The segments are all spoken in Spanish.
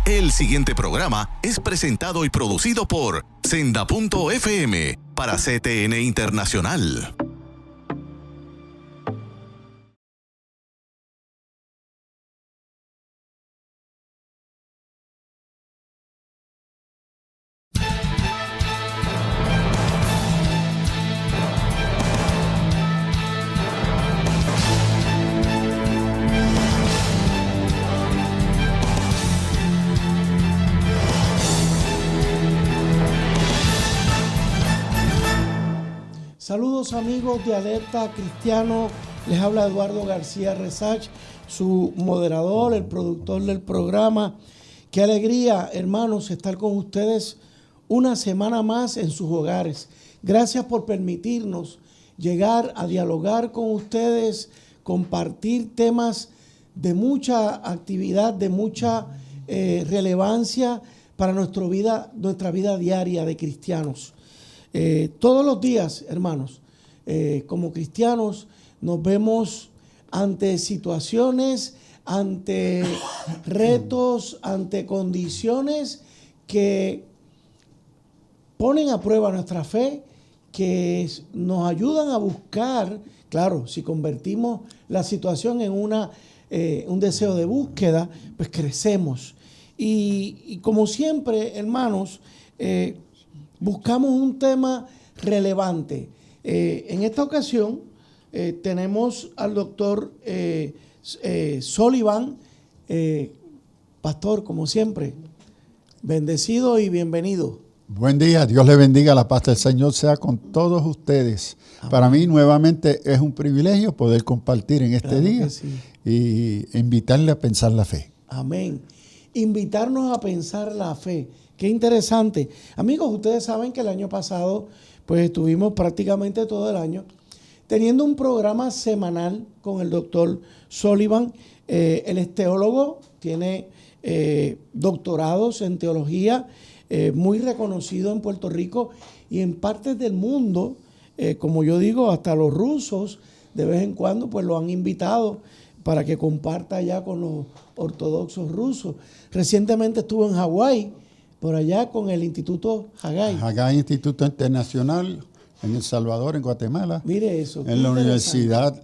El siguiente programa es presentado y producido por Senda.fm para CTN Internacional. Saludos amigos de Alerta Cristiano, les habla Eduardo García Resach, su moderador, el productor del programa. Qué alegría, hermanos, estar con ustedes una semana más en sus hogares. Gracias por permitirnos llegar a dialogar con ustedes, compartir temas de mucha actividad, de mucha relevancia para nuestra vida diaria de cristianos. Todos los días, hermanos, como cristianos nos vemos ante situaciones, ante retos, ante condiciones que ponen a prueba nuestra fe, que nos ayudan a buscar, claro, si convertimos la situación en un deseo de búsqueda, pues crecemos. Y como siempre, hermanos, buscamos un tema relevante. En esta ocasión tenemos al doctor Sullivan. Pastor, como siempre, bendecido y bienvenido. Buen día, Dios le bendiga, la paz del Señor sea con todos ustedes. Amén. Para mí nuevamente es un privilegio poder compartir en este día y invitarle a pensar la fe. Amén. Invitarnos a pensar la fe. Qué interesante. Amigos, ustedes saben que el año pasado pues estuvimos prácticamente todo el año teniendo un programa semanal con el doctor Sullivan. Él es teólogo, tiene doctorados en teología, muy reconocido en Puerto Rico y en partes del mundo, como yo digo, hasta los rusos de vez en cuando pues lo han invitado para que comparta allá con los ortodoxos rusos. Recientemente estuvo en Hawái, por allá con el Instituto Haggai. Haggai Instituto Internacional en El Salvador, en Guatemala. Mire eso. En la Universidad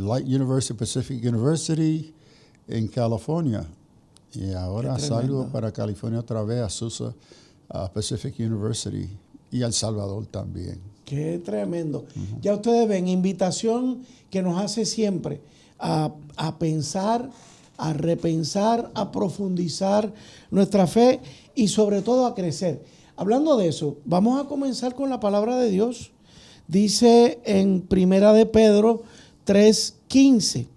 Light University, Pacific University, en California. Y ahora salgo para California otra vez, a Azusa, a Pacific University y a El Salvador también. Qué tremendo. Ya ustedes ven, invitación que nos hace siempre a pensar, a repensar, a profundizar nuestra fe y sobre todo a crecer. Hablando de eso, vamos a comenzar con la palabra de Dios. Dice en Primera de Pedro 3:15,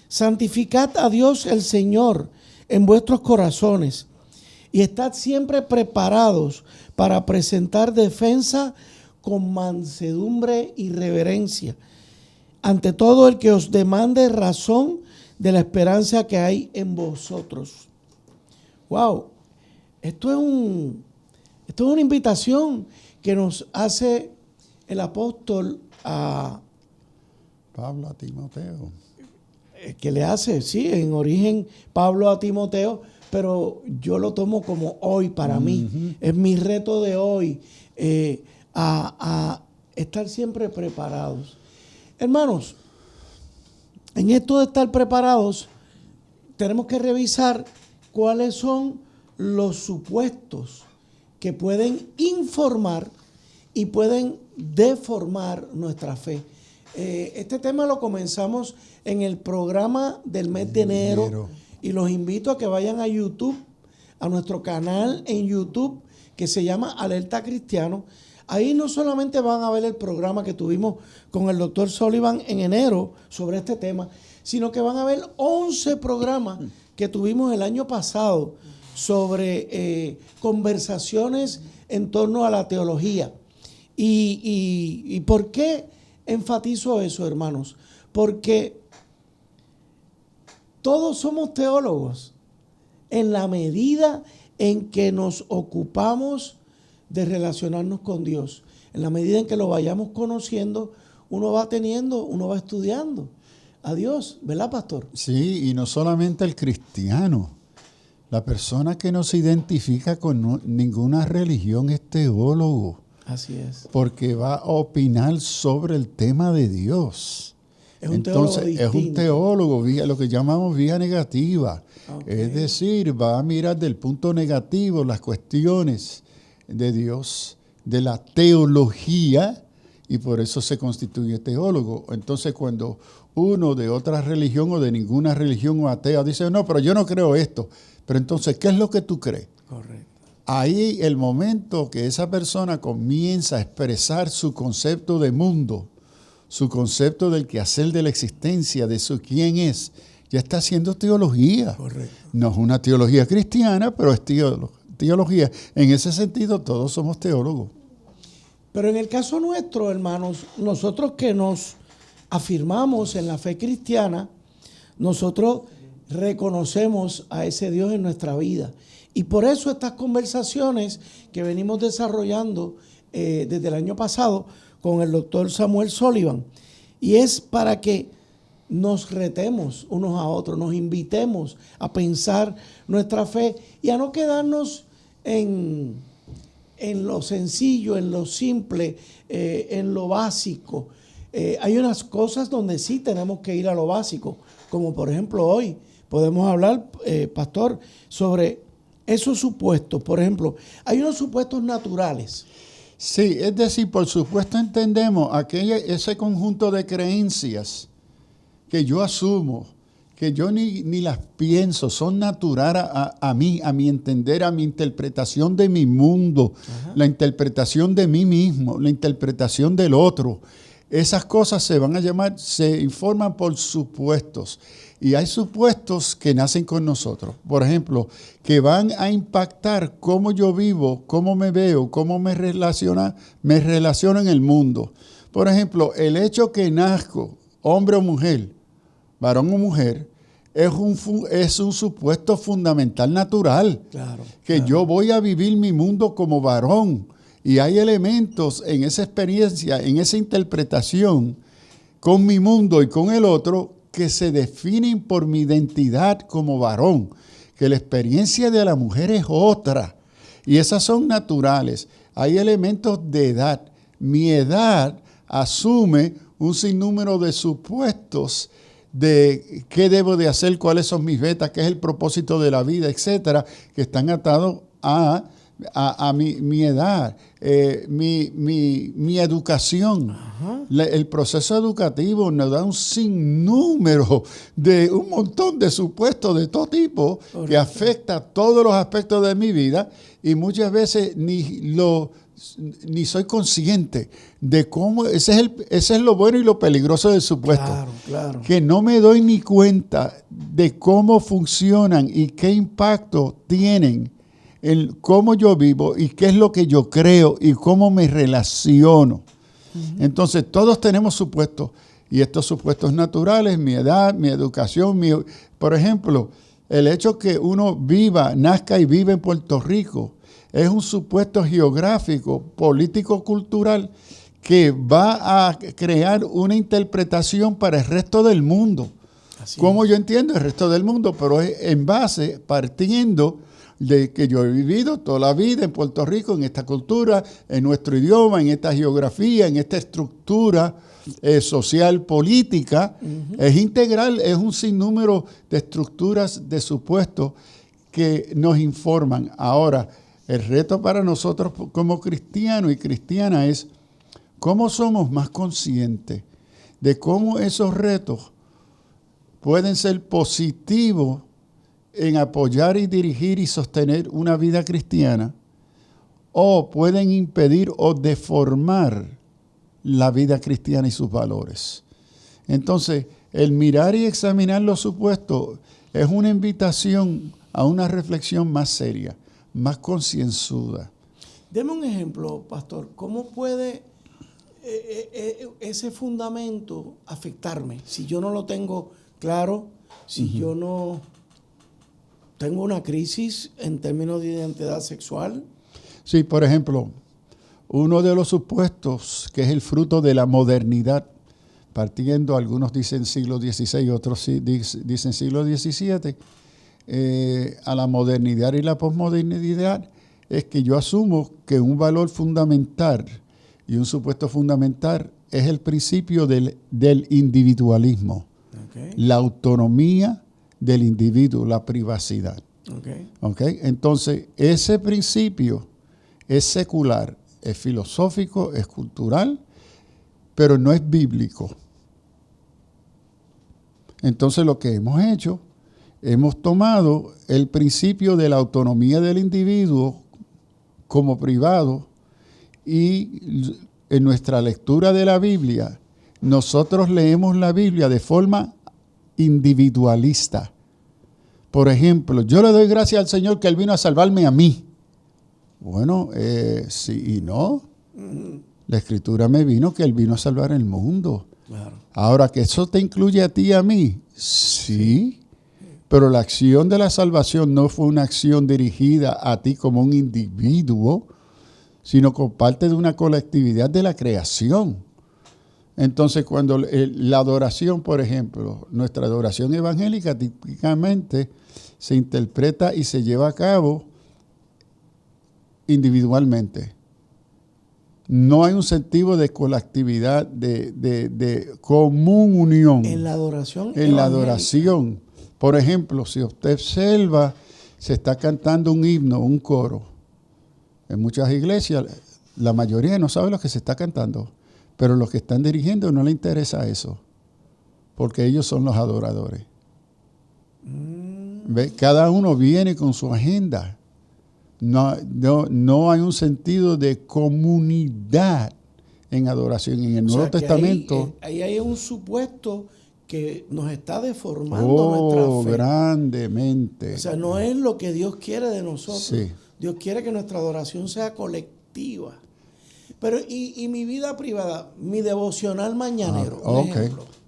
santificad a Dios el Señor en vuestros corazones y estad siempre preparados para presentar defensa con mansedumbre y reverencia ante todo el que os demande razón de la esperanza que hay en vosotros. Wow, esto es una invitación que nos hace el apóstol a Pablo a Timoteo. Que le hace, sí, en origen Pablo a Timoteo, pero yo lo tomo como hoy para mí. Es mi reto de hoy, a estar siempre preparados. Hermanos, en esto de estar preparados, tenemos que revisar cuáles son los supuestos que pueden informar y pueden deformar nuestra fe. Este tema lo comenzamos en el programa del mes de enero y los invito a que vayan a YouTube, a nuestro canal en YouTube que se llama Alerta Cristiano. Ahí no solamente van a ver el programa que tuvimos con el doctor Sullivan en enero sobre este tema, sino que van a ver 11 programas que tuvimos el año pasado sobre conversaciones en torno a la teología. ¿Y por qué enfatizo eso, hermanos? Porque todos somos teólogos en la medida en que nos ocupamos de relacionarnos con Dios. En la medida en que lo vayamos conociendo, uno va estudiando. a Dios, ¿verdad, pastor? Sí, y no solamente el cristiano. La persona que no se identifica con ninguna religión es teólogo. Así es. Porque va a opinar sobre el tema de Dios. Es un Entonces, teólogo es un distinto. teólogo, lo que llamamos vía negativa. Okay. Es decir, va a mirar del punto negativo las cuestiones de Dios, de la teología, y por eso se constituye teólogo. Entonces, cuando uno de otra religión o de ninguna religión o ateo dice, no, pero yo no creo esto. Pero entonces, ¿qué es lo que tú crees? Correcto. Ahí el momento que esa persona comienza a expresar su concepto de mundo, su concepto del quehacer de la existencia, de su quién es, ya está haciendo teología. Correcto. No es una teología cristiana, pero es teología. En ese sentido, todos somos teólogos. Pero en el caso nuestro, hermanos, nosotros que nos afirmamos en la fe cristiana, nosotros reconocemos a ese Dios en nuestra vida. Y por eso estas conversaciones que venimos desarrollando desde el año pasado con el doctor Samuel Sullivan, y es para que nos retemos unos a otros, nos invitemos a pensar nuestra fe y a no quedarnos en lo sencillo, en lo simple, en lo básico. Hay unas cosas donde sí tenemos que ir a lo básico, como por ejemplo hoy podemos hablar, pastor, sobre esos supuestos. Por ejemplo, hay unos supuestos naturales. Sí, es decir, por supuesto entendemos ese conjunto de creencias que yo asumo, que yo ni las pienso, son naturales a mí, a mi entender, a mi interpretación de mi mundo, la interpretación de mí mismo, la interpretación del otro. Esas cosas se informan por supuestos. Y hay supuestos que nacen con nosotros. Por ejemplo, que van a impactar cómo yo vivo, cómo me veo, cómo me relaciono en el mundo. Por ejemplo, el hecho que nazco, hombre o mujer, varón o mujer, es un supuesto fundamental natural. Claro. Yo voy a vivir mi mundo como varón. Y hay elementos en esa experiencia, en esa interpretación con mi mundo y con el otro que se definen por mi identidad como varón, que la experiencia de la mujer es otra. Y esas son naturales. Hay elementos de edad. Mi edad asume un sinnúmero de supuestos de qué debo de hacer, cuáles son mis metas, qué es el propósito de la vida, etcétera, que están atados a mi edad, mi educación. El proceso educativo nos da un sinnúmero de un montón de supuestos de todo tipo. Correcto. Que afecta todos los aspectos de mi vida y muchas veces ni soy consciente de cómo, ese es lo bueno y lo peligroso del supuesto. Claro. Que no me doy ni cuenta de cómo funcionan y qué impacto tienen en cómo yo vivo y qué es lo que yo creo y cómo me relaciono. Entonces, todos tenemos supuestos. Y estos supuestos naturales, mi edad, mi educación, por ejemplo, el hecho que uno nazca y vive en Puerto Rico, es un supuesto geográfico, político, cultural, que va a crear una interpretación para el resto del mundo. Como yo entiendo el resto del mundo, pero es en base, partiendo de que yo he vivido toda la vida en Puerto Rico, en esta cultura, en nuestro idioma, en esta geografía, en esta estructura social, política. Es integral, es un sinnúmero de estructuras de supuestos que nos informan. Ahora, el reto para nosotros como cristianos y cristianas es cómo somos más conscientes de cómo esos retos pueden ser positivos en apoyar y dirigir y sostener una vida cristiana, o pueden impedir o deformar la vida cristiana y sus valores. Entonces, el mirar y examinar los supuestos es una invitación a una reflexión más seria, más concienzuda. Deme un ejemplo, pastor. ¿Cómo puede ese fundamento afectarme si yo no lo tengo claro, si yo no tengo una crisis en términos de identidad sexual? Sí, por ejemplo, uno de los supuestos que es el fruto de la modernidad, partiendo, algunos dicen siglo XVI, otros dicen siglo XVII, a la modernidad y la posmodernidad, es que yo asumo que un valor fundamental y un supuesto fundamental es el principio del individualismo, la autonomía del individuo, la privacidad. Entonces, ese principio es secular, es filosófico, es cultural, pero no es bíblico. Entonces, lo que hemos hecho, hemos tomado el principio de la autonomía del individuo como privado, y en nuestra lectura de la Biblia, nosotros leemos la Biblia de forma individualista. Por ejemplo, yo le doy gracias al Señor que Él vino a salvarme a mí. Bueno, sí y no. La Escritura me vino que Él vino a salvar el mundo. Claro. Ahora, ¿que eso te incluye a ti y a mí? Sí. Pero la acción de la salvación no fue una acción dirigida a ti como un individuo, sino como parte de una colectividad de la creación. Entonces, cuando la adoración, por ejemplo, nuestra adoración evangélica típicamente se interpreta y se lleva a cabo individualmente. No hay un sentido de colectividad, de común unión. En la adoración. En la adoración. Por ejemplo, si usted observa, se está cantando un himno, un coro. En muchas iglesias, la mayoría no sabe lo que se está cantando, pero los que están dirigiendo no les interesa eso, porque ellos son los adoradores. ¿Ve? Cada uno viene con su agenda. No hay un sentido de comunidad en adoración. En el Nuevo Testamento. Ahí hay un supuesto que nos está deformando nuestra fe. Grandemente. O sea, no es lo que Dios quiere de nosotros. Sí. Dios quiere que nuestra adoración sea colectiva. Pero, y mi vida privada, mi devocional mañanero.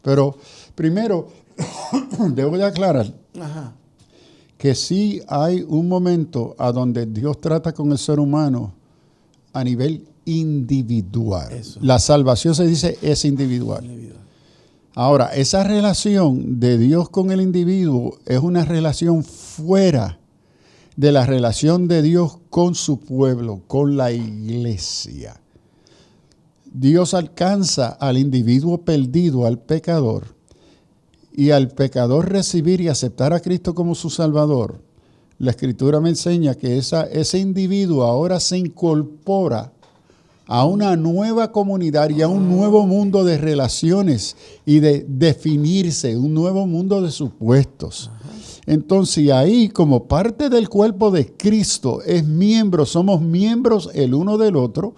Pero primero, debo de aclarar que sí hay un momento a donde Dios trata con el ser humano a nivel individual. Eso. La salvación, se dice, es individual. Ahora, esa relación de Dios con el individuo es una relación fuera de la relación de Dios con su pueblo, con la iglesia. Dios alcanza al individuo perdido, al pecador, y al pecador recibir y aceptar a Cristo como su Salvador. La Escritura me enseña que ese individuo ahora se incorpora a una nueva comunidad y a un nuevo mundo de relaciones y de definirse, un nuevo mundo de supuestos. Entonces ahí, como parte del cuerpo de Cristo, somos miembros el uno del otro.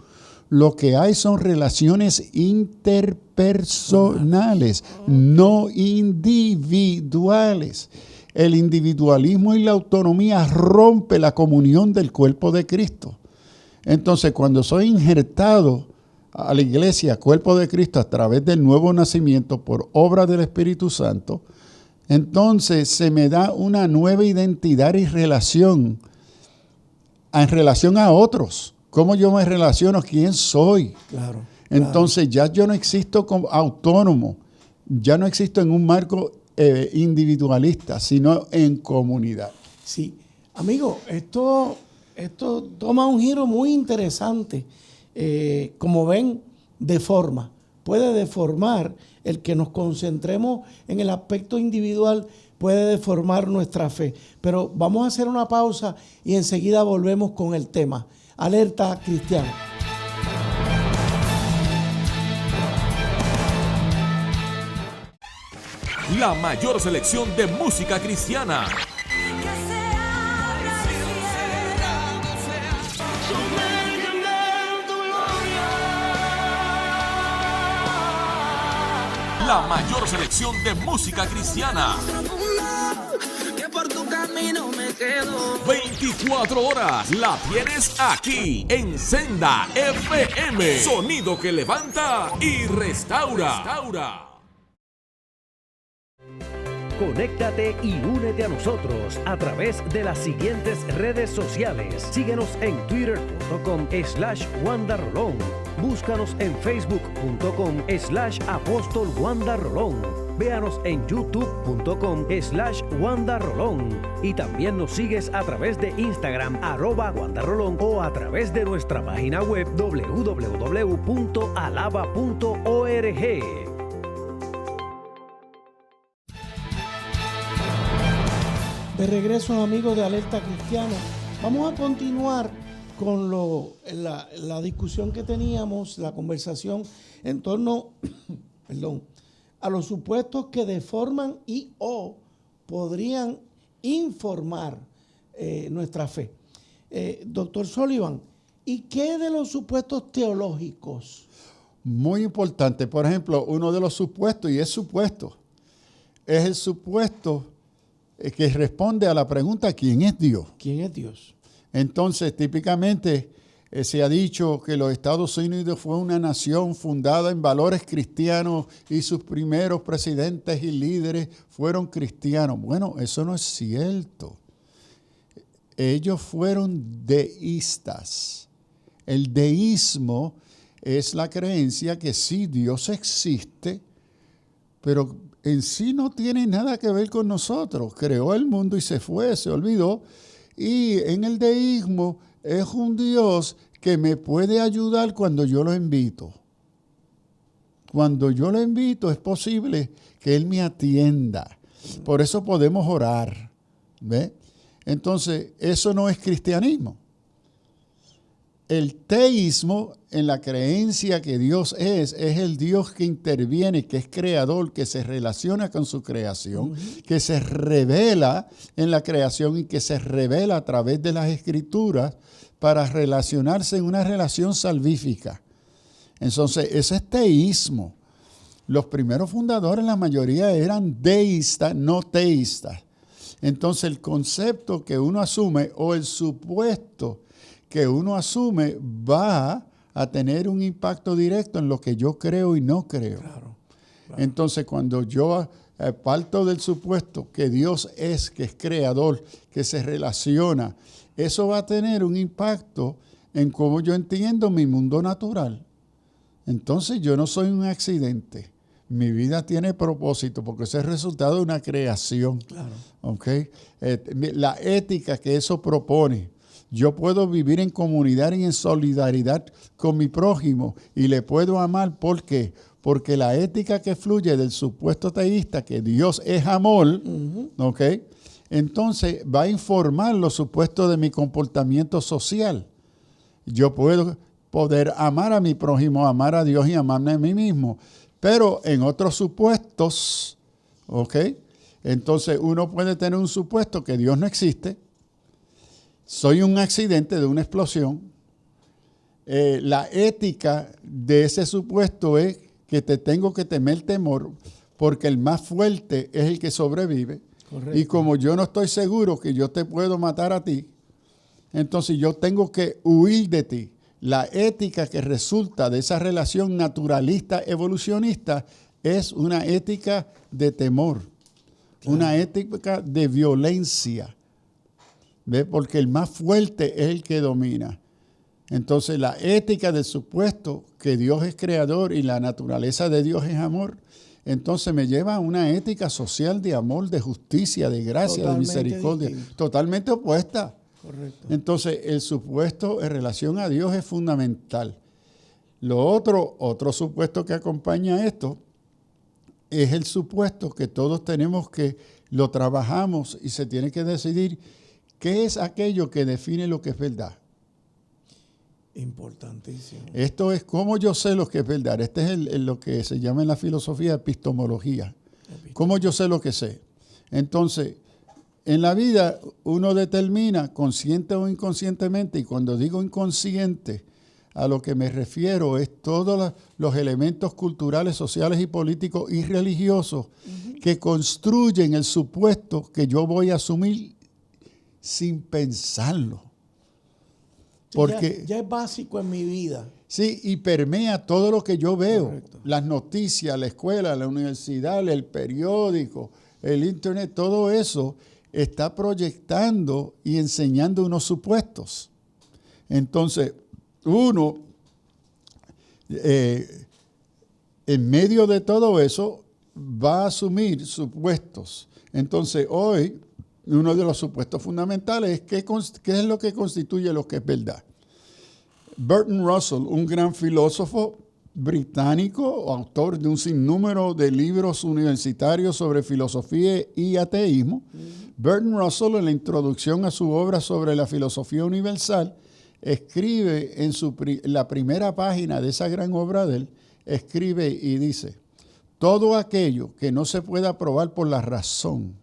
Lo que hay son relaciones interpersonales, no individuales. El individualismo y la autonomía rompe la comunión del cuerpo de Cristo. Entonces, cuando soy injertado a la iglesia, cuerpo de Cristo, a través del nuevo nacimiento por obra del Espíritu Santo, entonces se me da una nueva identidad y relación en relación a otros. ¿Cómo yo me relaciono? ¿Quién soy? Claro. Entonces ya yo no existo como autónomo, ya no existo en un marco individualista, sino en comunidad. Sí, amigo, esto toma un giro muy interesante. Como ven, puede deformar el que nos concentremos en el aspecto individual, puede deformar nuestra fe. Pero vamos a hacer una pausa y enseguida volvemos con el tema. Alerta Cristiana. La mayor selección de música cristiana. La mayor selección de música cristiana. 24 horas la tienes aquí en Senda FM. Sonido que levanta y restaura. Conéctate y únete a nosotros a través de las siguientes redes sociales. Síguenos en twitter.com/WandaRolón. Búscanos en facebook.com/Apóstol Wanda Rolón. Véanos en youtube.com/WandaRolón. Y también nos sigues a través de Instagram @WandaRolón o a través de nuestra página web www.alaba.org. De regreso, amigos de Alerta Cristiana, vamos a continuar con la discusión que teníamos, la conversación en torno a los supuestos que deforman y o podrían informar nuestra fe. Doctor Sullivan, ¿y qué de los supuestos teológicos? Muy importante. Por ejemplo, uno de los supuestos, y es supuesto, es el supuesto que responde a la pregunta ¿quién es Dios? ¿Quién es Dios? Entonces, típicamente se ha dicho que los Estados Unidos fue una nación fundada en valores cristianos y sus primeros presidentes y líderes fueron cristianos. Bueno, eso no es cierto. Ellos fueron deístas. El deísmo es la creencia que sí, Dios existe, pero en sí no tiene nada que ver con nosotros. Creó el mundo y se fue, se olvidó. Y en el deísmo es un Dios que me puede ayudar cuando yo lo invito. Cuando yo lo invito es posible que Él me atienda. Por eso podemos orar. ¿Ve? Entonces, eso no es cristianismo. El teísmo, en la creencia que Dios es el Dios que interviene, que es creador, que se relaciona con su creación, que se revela en la creación y que se revela a través de las Escrituras para relacionarse en una relación salvífica. Entonces, ese es teísmo. Los primeros fundadores, la mayoría eran deístas, no teístas. Entonces, el concepto que uno asume o el supuesto que uno asume va a tener un impacto directo en lo que yo creo y no creo. Claro. Entonces, cuando yo parto del supuesto que Dios es, que es creador, que se relaciona, eso va a tener un impacto en cómo yo entiendo mi mundo natural. Entonces, yo no soy un accidente. Mi vida tiene propósito porque es el resultado de una creación. Claro. ¿Okay? La ética que eso propone. Yo puedo vivir en comunidad y en solidaridad con mi prójimo y le puedo amar. ¿Por qué? Porque la ética que fluye del supuesto teísta, que Dios es amor, ¿ok? Entonces va a informar los supuestos de mi comportamiento social. Yo puedo poder amar a mi prójimo, amar a Dios y amarme a mí mismo. Pero en otros supuestos, ¿ok? Entonces uno puede tener un supuesto que Dios no existe. Soy un accidente de una explosión. La ética de ese supuesto es que te tengo que temer temor porque el más fuerte es el que sobrevive. Correcto. Y como yo no estoy seguro que yo te puedo matar a ti, entonces yo tengo que huir de ti. La ética que resulta de esa relación naturalista evolucionista es una ética de temor, claro. Una ética de violencia. ¿Ve? Porque el más fuerte es el que domina. Entonces, la ética del supuesto que Dios es creador y la naturaleza de Dios es amor, entonces me lleva a una ética social de amor, de justicia, de gracia, totalmente de misericordia, distinto. Totalmente opuesta. Correcto. Entonces, el supuesto en relación a Dios es fundamental. Otro supuesto que acompaña esto es el supuesto que todos tenemos que lo trabajamos y se tiene que decidir qué es aquello que define lo que es verdad. Importantísimo. Esto es cómo yo sé lo que es verdad. Este es lo que se llama en la filosofía epistemología. Cómo yo sé lo que sé. Entonces, en la vida uno determina consciente o inconscientemente, y cuando digo inconsciente, a lo que me refiero es todos los elementos culturales, sociales y políticos y religiosos que construyen el supuesto que yo voy a asumir sin pensarlo. Porque ya es básico en mi vida. Sí, y permea todo lo que yo veo. Correcto. Las noticias, la escuela, la universidad, el periódico, el Internet, todo eso está proyectando y enseñando unos supuestos. Entonces, uno, en medio de todo eso, va a asumir supuestos. Entonces, hoy, uno de los supuestos fundamentales es qué es lo que constituye lo que es verdad. Bertrand Russell, un gran filósofo británico, autor de un sinnúmero de libros universitarios sobre filosofía y ateísmo, Bertrand Russell, en la introducción a su obra sobre la filosofía universal, escribe en la primera página de esa gran obra de él, escribe y dice: todo aquello que no se pueda probar por la razón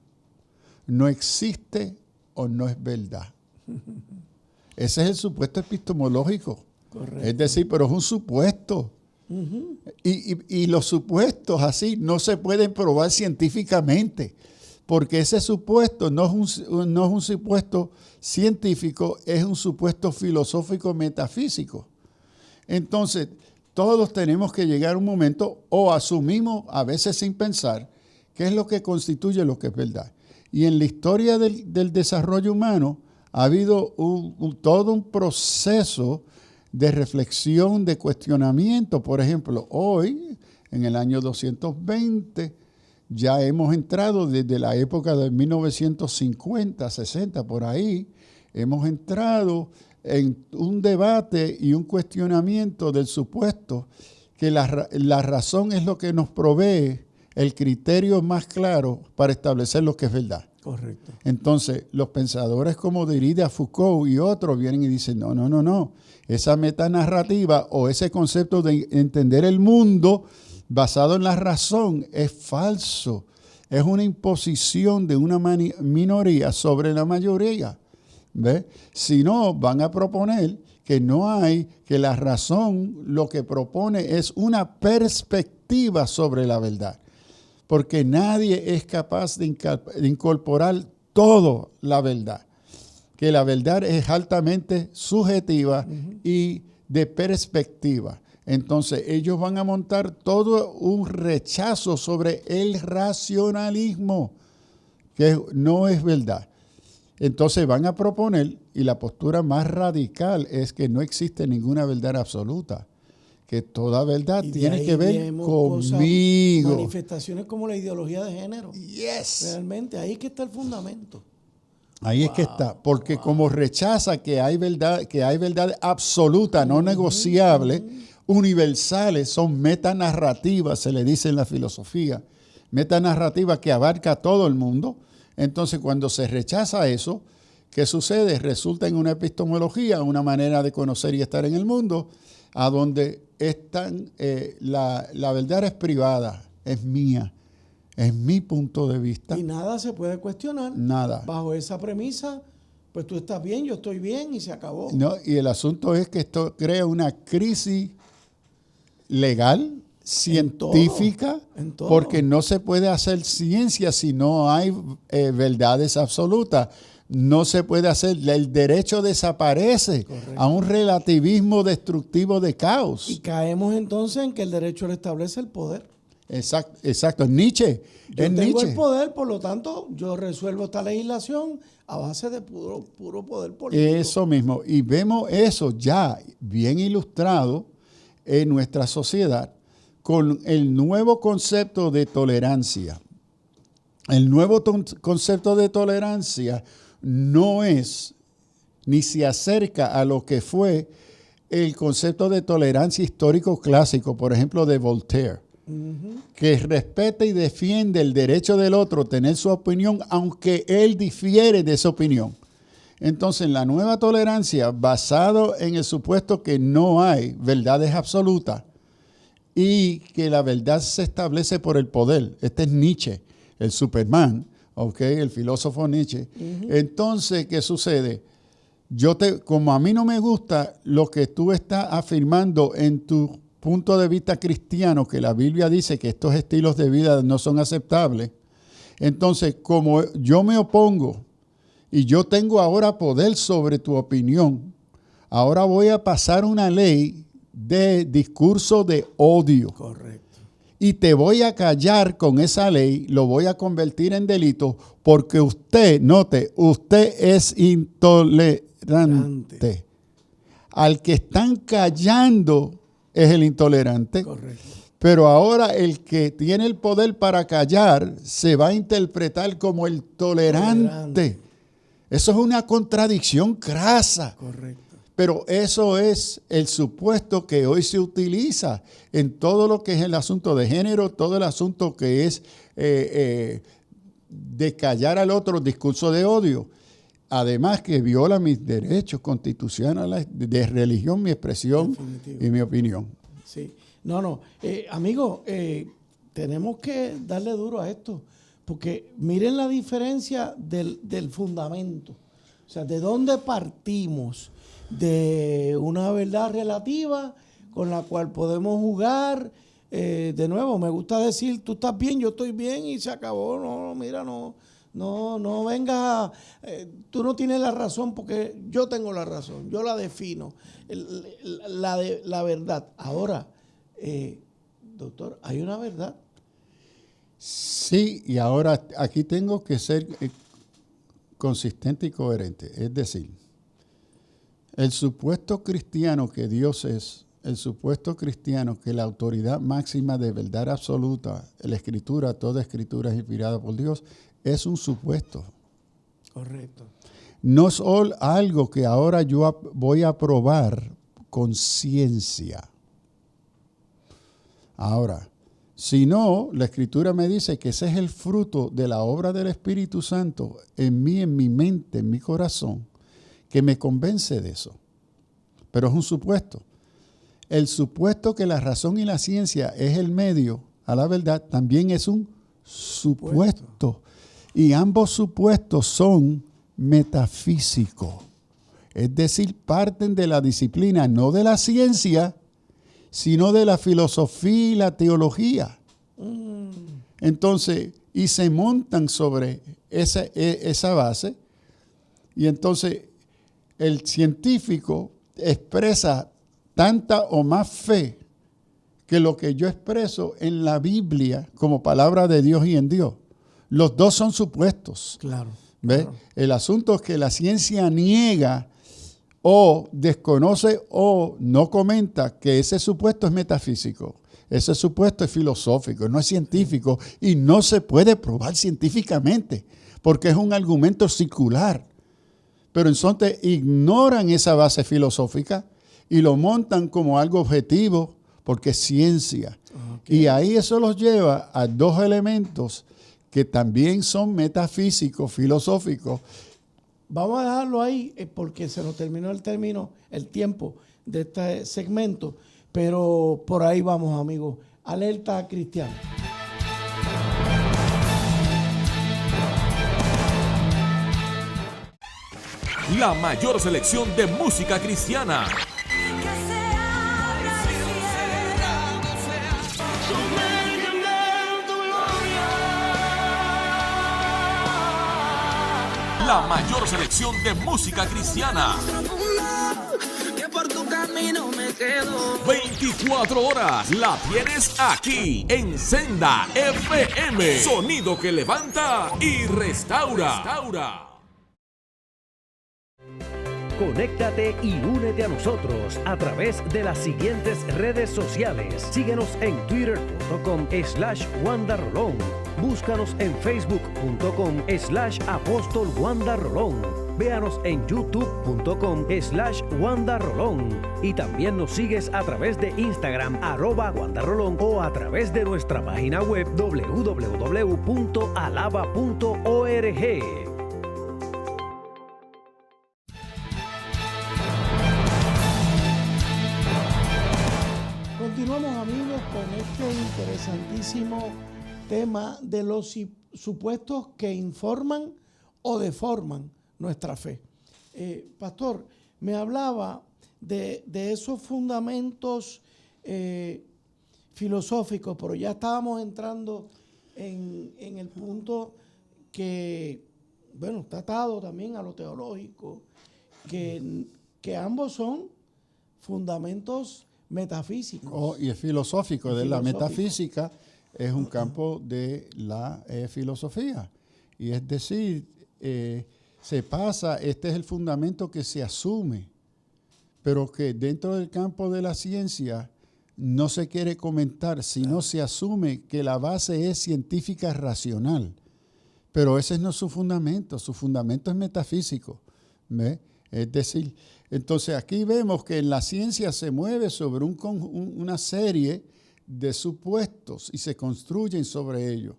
no existe o no es verdad. Ese es el supuesto epistemológico. Correcto. Es decir, pero es un supuesto. Uh-huh. Y los supuestos así no se pueden probar científicamente, porque ese supuesto no es un supuesto científico, es un supuesto filosófico metafísico. Entonces, todos tenemos que llegar a un momento, o asumimos a veces sin pensar, qué es lo que constituye lo que es verdad. Y en la historia del desarrollo humano ha habido todo un proceso de reflexión, de cuestionamiento. Por ejemplo, hoy, en el año 220, ya hemos entrado desde la época de 1950, 60, por ahí, hemos entrado en un debate y un cuestionamiento del supuesto que la razón es lo que nos provee el criterio más claro para establecer lo que es verdad. Correcto. Entonces, los pensadores como Derrida, Foucault y otros vienen y dicen, no. Esa metanarrativa o ese concepto de entender el mundo basado en la razón es falso. Es una imposición de una minoría sobre la mayoría. ¿Ves? Si no, van a proponer que que la razón lo que propone es una perspectiva sobre la verdad. Porque nadie es capaz de incorporar toda la verdad. Que la verdad es altamente subjetiva y de perspectiva. Entonces ellos van a montar todo un rechazo sobre el racionalismo, que no es verdad. Entonces van a proponer, y la postura más radical es que no existe ninguna verdad absoluta, que toda verdad tiene que ver conmigo. Manifestaciones como la ideología de género. Yes. Realmente, ahí es que está el fundamento. Ahí es que está, porque como rechaza que hay verdad absoluta, no negociable, universales, son metanarrativas, se le dice en la filosofía, metanarrativa que abarca a todo el mundo. Entonces, cuando se rechaza eso, ¿qué sucede? Resulta en una epistemología, una manera de conocer y estar en el mundo, a donde la verdad es privada, es mía, es mi punto de vista. Y nada se puede cuestionar. Nada. Bajo esa premisa, pues tú estás bien, yo estoy bien y se acabó. No, y el asunto es que esto crea una crisis legal, científica, en todo. Porque no se puede hacer ciencia si no hay verdades absolutas. No se puede hacer, el derecho desaparece. Correcto. A un relativismo destructivo de caos. Y caemos entonces en que el derecho le establece el poder. Exacto. Nietzsche. Yo tengo el poder, por lo tanto, yo resuelvo esta legislación a base de puro poder político. Eso mismo. Y vemos eso ya bien ilustrado en nuestra sociedad con el nuevo concepto de tolerancia. El nuevo concepto de tolerancia no es ni se acerca a lo que fue el concepto de tolerancia histórico clásico, por ejemplo, de Voltaire, que respeta y defiende el derecho del otro a tener su opinión, aunque él difiere de esa opinión. Entonces, la nueva tolerancia, basado en el supuesto que no hay verdades absolutas y que la verdad se establece por el poder. Este es Nietzsche, el Superman, el filósofo Nietzsche. Entonces, ¿qué sucede? Como a mí no me gusta lo que tú estás afirmando en tu punto de vista cristiano, que la Biblia dice que estos estilos de vida no son aceptables, entonces, como yo me opongo y yo tengo ahora poder sobre tu opinión, ahora voy a pasar una ley de discurso de odio. Correcto. y te voy a callar con esa ley, lo voy a convertir en delito porque usted, note, usted es intolerante. Al que están callando es el intolerante. Correcto. Pero ahora el que tiene el poder para callar se va a interpretar como el tolerante. Eso es una contradicción crasa. Correcto. Pero eso es el supuesto que hoy se utiliza en todo lo que es el asunto de género, todo el asunto que es de callar al otro, discurso de odio. Además que viola mis derechos constitucionales de religión, mi expresión Definitivo. y mi opinión. Sí. No. Amigo, tenemos que darle duro a esto, porque miren la diferencia del fundamento. O sea, ¿de dónde partimos? De una verdad relativa con la cual podemos jugar. De nuevo, me gusta decir, tú estás bien, yo estoy bien y se acabó. No, mira, no vengas, tú no tienes la razón porque yo tengo la razón, yo la defino, la verdad. Ahora, doctor, hay una verdad. Sí, y ahora aquí tengo que ser consistente y coherente. Es decir, el supuesto cristiano que Dios es, el supuesto cristiano que la autoridad máxima de verdad absoluta, la escritura, toda escritura es inspirada por Dios, es un supuesto. Correcto. No es algo que ahora yo voy a probar con ciencia. Ahora, si no, la escritura me dice que ese es el fruto de la obra del Espíritu Santo en mí, en mi mente, en mi corazón, que me convence de eso. Pero es un supuesto. El supuesto que la razón y la ciencia es el medio a la verdad también es un supuesto. Y ambos supuestos son metafísicos. Es decir, parten de la disciplina, no de la ciencia, sino de la filosofía y la teología. Entonces, y se montan sobre esa base, y entonces el científico expresa tanta o más fe que lo que yo expreso en la Biblia como palabra de Dios y en Dios. Los dos son supuestos. Claro. ¿Ve? Claro. El asunto es que la ciencia niega o desconoce o no comenta que ese supuesto es metafísico. Ese supuesto es filosófico, no es científico y no se puede probar científicamente porque es un argumento circular. Pero entonces ignoran esa base filosófica y lo montan como algo objetivo porque es ciencia. Okay. Y ahí eso los lleva a dos elementos que también son metafísicos, filosóficos. Vamos a dejarlo ahí porque se nos terminó el tiempo de este segmento, pero por ahí vamos, amigos. Alerta cristiana. La mayor selección de música cristiana. La mayor selección de música cristiana. 24 horas la tienes aquí en Senda FM. Sonido que levanta y restaura. Conéctate y únete a nosotros a través de las siguientes redes sociales. Síguenos en twitter.com/WandaRolón. Búscanos en facebook.com/Apóstol Wanda Rolón. Véanos en youtube.com/WandaRolón. Y también nos sigues a través de Instagram @WandaRolón o a través de nuestra página web www.alaba.org. Continuamos, amigos, con este interesantísimo tema de los supuestos que informan o deforman nuestra fe. Pastor, me hablaba de esos fundamentos filosóficos, pero ya estábamos entrando en el punto que, bueno, está atado también a lo teológico, que ambos son fundamentos metafísicos. Y es filosófico. De la metafísica es un campo de la filosofía. Y es decir, se pasa, este es el fundamento que se asume, pero que dentro del campo de la ciencia no se quiere comentar, sino se asume que la base es científica racional. Pero ese no es su fundamento es metafísico. ¿Ve? Es decir, entonces aquí vemos que la ciencia se mueve sobre una serie de supuestos y se construyen sobre ellos.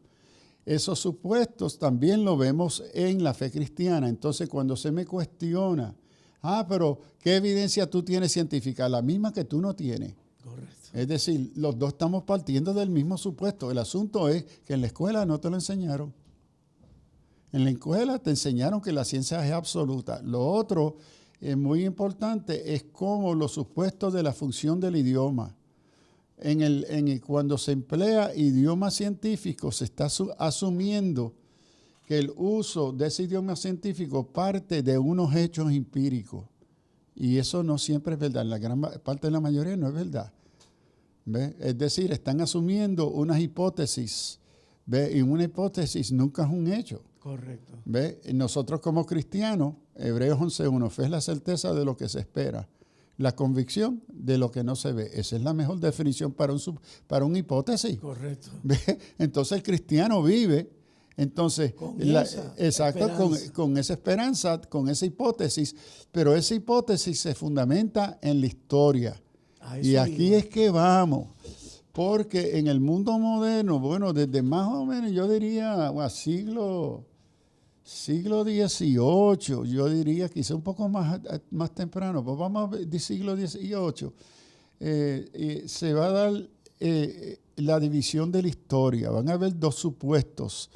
Esos supuestos también lo vemos en la fe cristiana. Entonces, cuando se me cuestiona, pero ¿qué evidencia tú tienes científica? La misma que tú no tienes. Correcto. Es decir, los dos estamos partiendo del mismo supuesto. El asunto es que en la escuela no te lo enseñaron. En la escuela te enseñaron que la ciencia es absoluta. Lo otro muy importante es cómo los supuestos de la función del idioma. Cuando se emplea idioma científico, se está asumiendo que el uso de ese idioma científico parte de unos hechos empíricos. Y eso no siempre es verdad. La gran parte de la mayoría no es verdad. ¿Ve? Es decir, están asumiendo unas hipótesis. ¿Ve? Y una hipótesis nunca es un hecho. Correcto. ¿Ve? Nosotros como cristianos, Hebreos 11:1, fe es la certeza de lo que se espera, la convicción de lo que no se ve. Esa es la mejor definición para una hipótesis. Correcto. ¿Ve? Entonces el cristiano vive con esa esperanza, con esa hipótesis, pero esa hipótesis se fundamenta en la historia. Y aquí es que vamos. Porque en el mundo moderno, bueno, desde más o menos, yo diría, siglo XVIII, yo diría quizá un poco más temprano, pues vamos a ver, siglo XVIII, se va a dar la división de la historia. Van a haber dos supuestos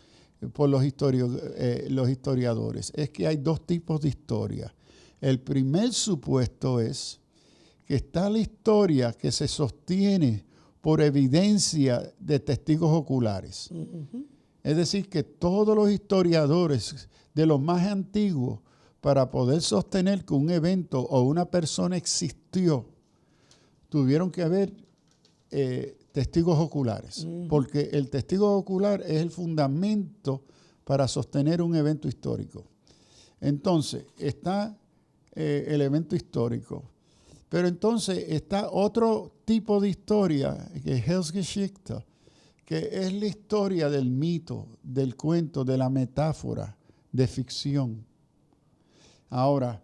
por los historiadores. Es que hay dos tipos de historia. El primer supuesto es que está la historia que se sostiene por evidencia de testigos oculares. Uh-huh. Es decir, que todos los historiadores de los más antiguos, para poder sostener que un evento o una persona existió, tuvieron que haber testigos oculares, uh-huh. Porque el testigo ocular es el fundamento para sostener un evento histórico. Entonces, está el evento histórico. Pero entonces está otro tipo de historia, que es Heilsgeschichte, que es la historia del mito, del cuento, de la metáfora, de ficción. Ahora,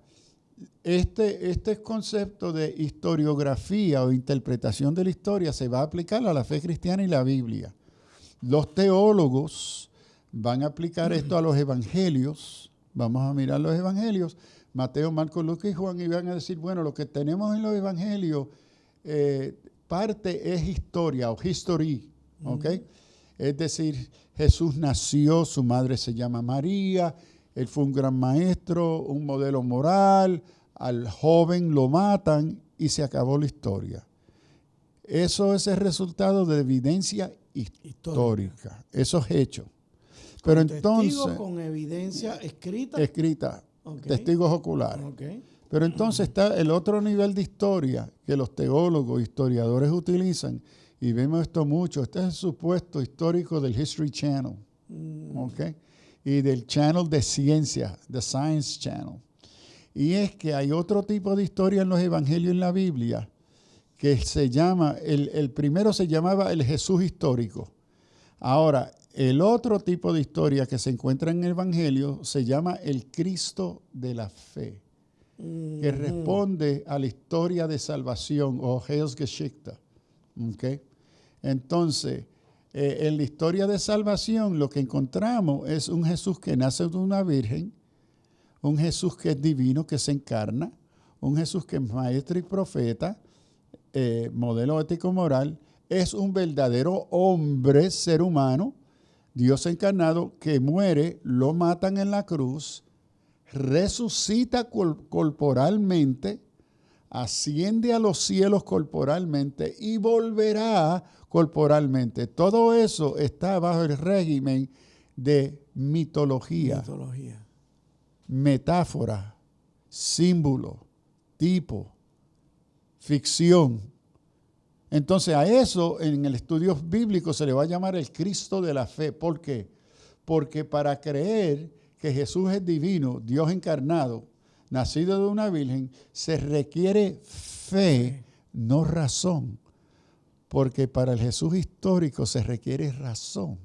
este concepto de historiografía o interpretación de la historia se va a aplicar a la fe cristiana y la Biblia. Los teólogos van a aplicar esto a los evangelios. Vamos a mirar los evangelios. Mateo, Marcos, Lucas y Juan, y van a decir, bueno, lo que tenemos en los evangelios, parte es historia o history, ¿ok? Es decir, Jesús nació, su madre se llama María, él fue un gran maestro, un modelo moral, al joven lo matan y se acabó la historia. Eso es el resultado de evidencia histórica. Eso es hecho. Pero entonces, con evidencia escrita. Okay. Testigos oculares. Okay. Pero entonces está el otro nivel de historia que los teólogos, historiadores utilizan, y vemos esto mucho. Este es el supuesto histórico del History Channel, ¿okay? Y del Channel de Ciencia, The Science Channel. Y es que hay otro tipo de historia en los evangelios en la Biblia que se llama, el primero se llamaba el Jesús histórico. Ahora, el otro tipo de historia que se encuentra en el Evangelio se llama el Cristo de la fe, que responde a la historia de salvación o Heilsgeschichte. ¿Okay? Entonces, en la historia de salvación lo que encontramos es un Jesús que nace de una virgen, un Jesús que es divino, que se encarna, un Jesús que es maestro y profeta, modelo ético-moral, es un verdadero hombre, ser humano, Dios encarnado, que muere, lo matan en la cruz, resucita corporalmente, asciende a los cielos corporalmente y volverá corporalmente. Todo eso está bajo el régimen de mitología. Metáfora, símbolo, tipo, ficción. Entonces a eso en el estudio bíblico se le va a llamar el Cristo de la fe. ¿Por qué? Porque para creer que Jesús es divino, Dios encarnado, nacido de una virgen, se requiere fe, no razón. Porque para el Jesús histórico se requiere razón.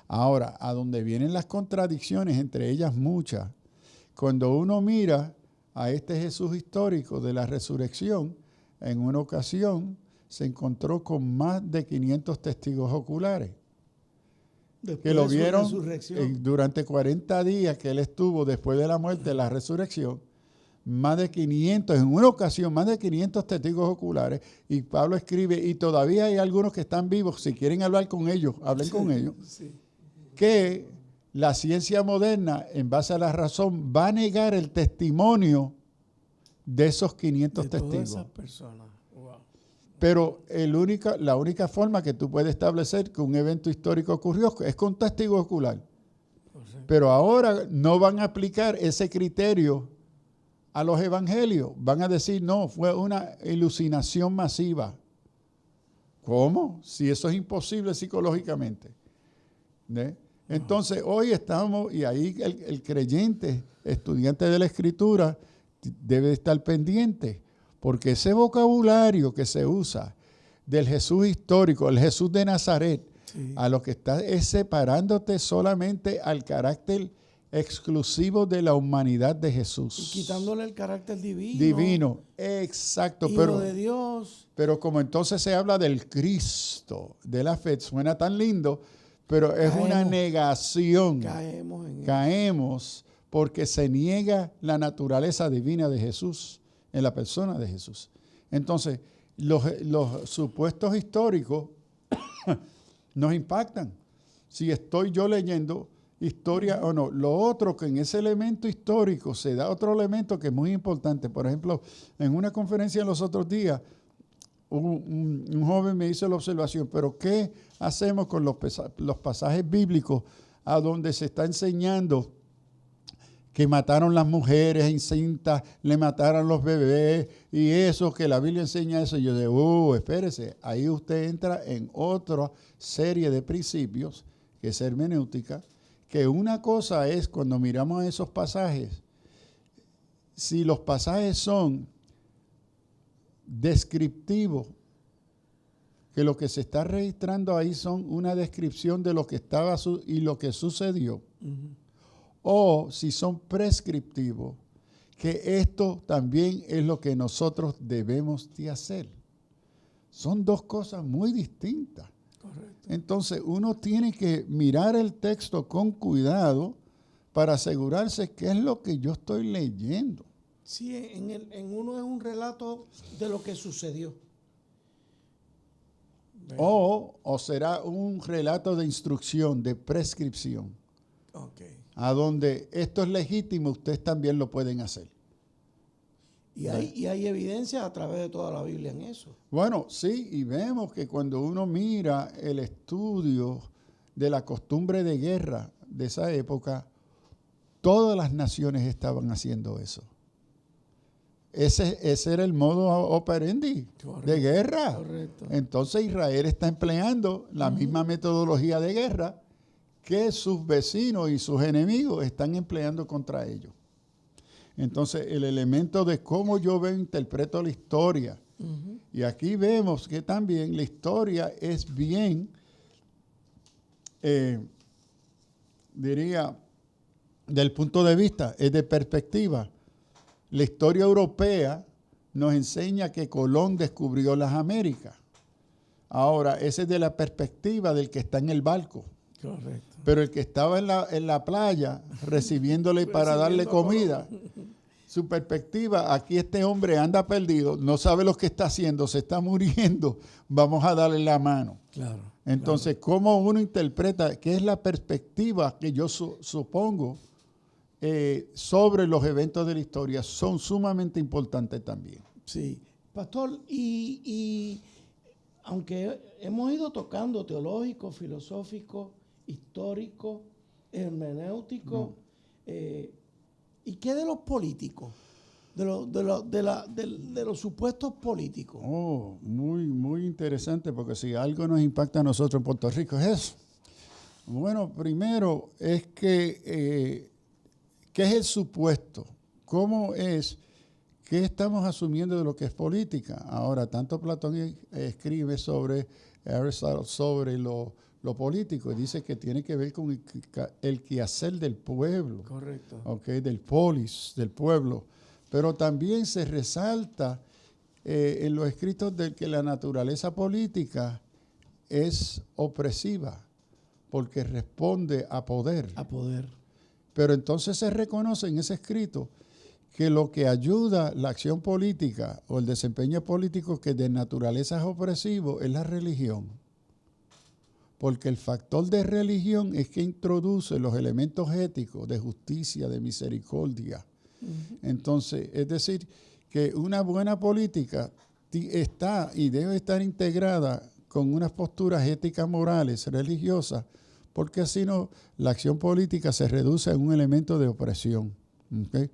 Ahora, a donde vienen las contradicciones, entre ellas muchas, cuando uno mira a este Jesús histórico de la resurrección, en una ocasión se encontró con más de 500 testigos oculares. Después que lo de su vieron resurrección. durante 40 días que él estuvo después de la muerte, la resurrección, más de 500, en una ocasión, más de 500 testigos oculares, y Pablo escribe, y todavía hay algunos que están vivos, si quieren hablar con ellos, hablen con ellos, que la ciencia moderna, en base a la razón, va a negar el testimonio de esos 500 de todas testigos. esas personas. Wow. Pero la única forma que tú puedes establecer que un evento histórico ocurrió es con testigo ocular. Pero ahora no van a aplicar ese criterio a los evangelios. Van a decir, no, fue una iluminación masiva. ¿Cómo? Si eso es imposible psicológicamente. ¿Ve? Entonces, hoy estamos, y ahí el creyente, estudiante de la Escritura, debe estar pendiente. Porque ese vocabulario que se usa del Jesús histórico, el Jesús de Nazaret, a lo que está es separándote solamente al carácter exclusivo de la humanidad de Jesús. Y quitándole el carácter divino. Divino, exacto. Hijo de Dios. Pero como entonces se habla del Cristo, de la fe, suena tan lindo, pero es una negación. Caemos porque se niega la naturaleza divina de Jesús en la persona de Jesús. Entonces, los supuestos históricos nos impactan. Si estoy yo leyendo historia o no. Lo otro, que en ese elemento histórico se da otro elemento que es muy importante. Por ejemplo, en una conferencia los otros días, un joven me hizo la observación, pero ¿qué hacemos con los pasajes bíblicos a donde se está enseñando que mataron las mujeres encintas, le mataron los bebés y eso, que la Biblia enseña eso? Y yo digo, espérese, ahí usted entra en otra serie de principios, que es hermenéutica, que una cosa es cuando miramos esos pasajes, si los pasajes son descriptivos, que lo que se está registrando ahí son una descripción de lo que estaba y lo que sucedió, o si son prescriptivos, que esto también es lo que nosotros debemos de hacer. Son dos cosas muy distintas. Correcto. Entonces uno tiene que mirar el texto con cuidado para asegurarse qué es lo que yo estoy leyendo. Sí, en uno es un relato de lo que sucedió. O será un relato de instrucción, de prescripción. Okay. A donde esto es legítimo, ustedes también lo pueden hacer. Y hay evidencia a través de toda la Biblia en eso. Bueno, sí, y vemos que cuando uno mira el estudio de la costumbre de guerra de esa época, todas las naciones estaban haciendo eso. Ese era el modo operandi de guerra. Correcto. Entonces Israel está empleando la misma metodología de guerra que sus vecinos y sus enemigos están empleando contra ellos. Entonces, el elemento de cómo yo interpreto la historia, y aquí vemos que también la historia es bien, diría, del punto de vista, es de perspectiva. La historia europea nos enseña que Colón descubrió las Américas. Ahora, ese es de la perspectiva del que está en el barco. Correcto. Pero el que estaba en la playa recibiéndole para darle comida, su perspectiva, aquí este hombre anda perdido, no sabe lo que está haciendo, se está muriendo, vamos a darle la mano. Claro. Entonces, ¿cómo uno interpreta qué es la perspectiva que yo supongo sobre los eventos de la historia? Son sumamente importantes también. Sí. Pastor, y aunque hemos ido tocando teológico, filosófico, histórico, hermenéutico, ¿y qué de los políticos? de los supuestos políticos. Oh, muy, muy interesante, porque si algo nos impacta a nosotros en Puerto Rico es eso. Bueno, primero es que, ¿qué es el supuesto? ¿Cómo es? ¿Qué estamos asumiendo de lo que es política? Ahora, tanto Platón escribe sobre Aristóteles sobre lo político, y dice que tiene que ver con el quehacer del pueblo. Correcto. Okay, del polis, del pueblo. Pero también se resalta en los escritos de que la naturaleza política es opresiva, porque responde a poder. A poder. Pero entonces se reconoce en ese escrito que lo que ayuda la acción política o el desempeño político que de naturaleza es opresivo es la religión. Porque el factor de religión es que introduce los elementos éticos de justicia, de misericordia. Entonces, es decir, que una buena política está y debe estar integrada con unas posturas éticas, morales, religiosas, porque así no, la acción política se reduce a un elemento de opresión. ¿Okay?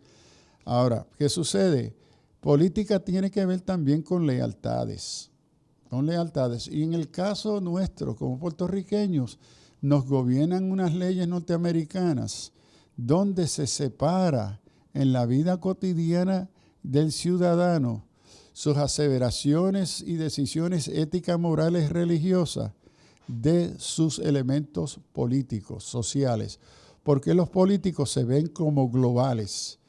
Ahora, ¿qué sucede? Política tiene que ver también con lealtades. Con lealtades. Y en el caso nuestro, como puertorriqueños, nos gobiernan unas leyes norteamericanas donde se separa en la vida cotidiana del ciudadano sus aseveraciones y decisiones éticas, morales, religiosas de sus elementos políticos, sociales. Porque los políticos se ven como globales,